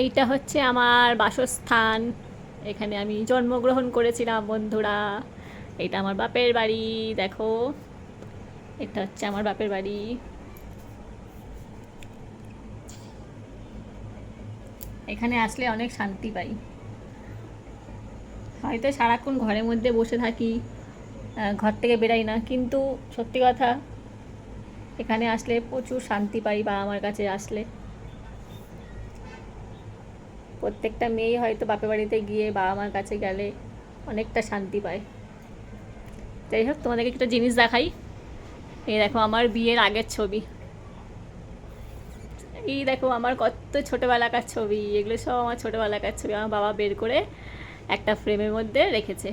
এইটা হচ্ছে আমার বাসস্থান, এখানে আমি জন্মগ্রহণ করেছিলাম বন্ধুরা। এটা আমার বাপের বাড়ি, দেখো এটা হচ্ছে আমার বাপের বাড়ি। এখানে আসলে অনেক শান্তি পাই। হয়তো সারাক্ষণ ঘরের মধ্যে বসে থাকি, ঘর থেকে বেরাই না, কিন্তু সত্যি কথা এখানে আসলে প্রচুর শান্তি পাই বাবা মার কাছে আসলে। প্রত্যেকটা মেয়েই হয়তো বাপের বাড়িতে গিয়ে বাবা মার কাছে গেলে অনেকটা শান্তি পায়। যাই হোক, তোমাদেরকে একটা জিনিস দেখাই। এই দেখো আমার বিয়ের আগের ছবি। এই দেখো আমার কত ছোটোবেলাকার ছবি, এগুলো সব আমার ছোটোবেলাকার ছবি। আমার বাবা বের করে একটা ফ্রেমের মধ্যে রেখেছে,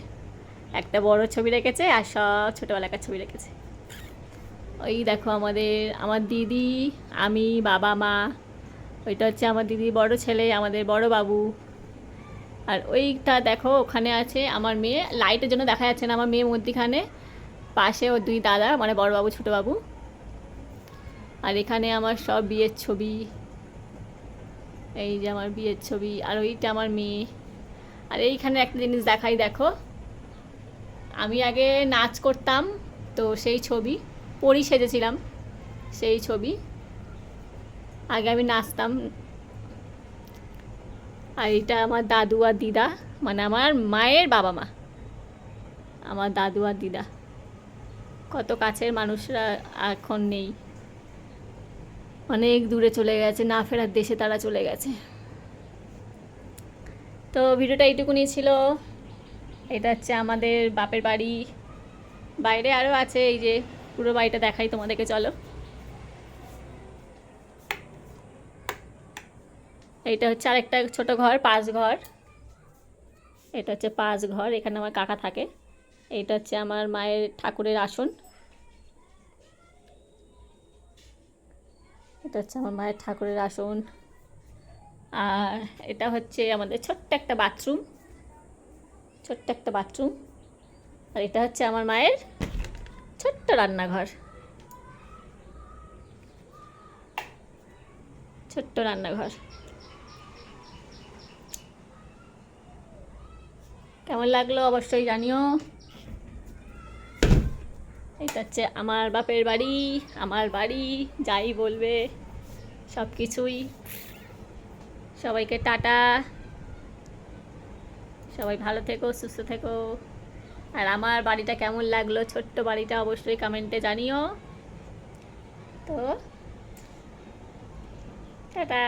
একটা বড় ছবি রেখেছে আর সব ছোটোবেলাকার ছবি রেখেছে। ওই দেখো আমার দিদি, আমি, বাবা, মা। ওইটা হচ্ছে আমার দিদির বড় ছেলে, আমাদের বড় বাবু। আর ওইটা দেখো ওখানে আছে আমার মেয়ে, লাইটের জন্য দেখা যাচ্ছে না, আমার মেয়ে মধ্যিখানে, পাশে ওর দুই দাদা মানে বড় বাবু ছোটো বাবু। আর এখানে আমার সব বিয়ের ছবি, এই যে আমার বিয়ের ছবি, আর ওইটা আমার মেয়ে। আর এইখানে একটা জিনিস দেখাই, দেখো আমি আগে নাচ করতাম, তো সেই ছবি, পরি সেজেছিলাম সেই ছবি, আগে আমি নাচতাম। আর এটা আমার দাদু আর দিদা, মানে আমার মায়ের বাবা মা, আমার দাদু আর দিদা। কত কাছের মানুষরা এখন নেই, অনেক দূরে চলে গেছে, না ফেরার দেশে তারা চলে গেছে। তো ভিডিওটা এইটুকুনি ছিল। এটা হচ্ছে আমাদের বাপের বাড়ি, বাইরে আরও আছে, এই যে পুরো বাড়িটা দেখাই তোমাদেরকে, চলো। এইটা হচ্ছে আরেকটা ছোট ঘর, পাঁচ ঘর। এটা হচ্ছে পাঁচ ঘর, এখানে আমার কাকা থাকে। এইটা হচ্ছে আমার মায়ের ঠাকুরের আসন। এটা হচ্ছে আমার মায়ের ঠাকুরের আসন। আর এটা হচ্ছে আমাদের ছোট্ট একটা বাথরুম, ছোট্ট একটা বাথরুম। আর এটা হচ্ছে আমার মায়ের ছোট্ট রান্নাঘর, ছোট্ট রান্নাঘর। কেমন লাগলো অবশ্যই জানিও। এটা হচ্ছে আমার বাপের বাড়ি, আমার বাড়ি, যাই বলবে সব কিছুই। সবাইকে টাটা, সবাই ভালো থেকো, সুস্থ থেকো। আর আমার বাড়িটা কেমন লাগলো, ছোট্ট বাড়িটা, অবশ্যই কমেন্টে জানিও। তো টাটা।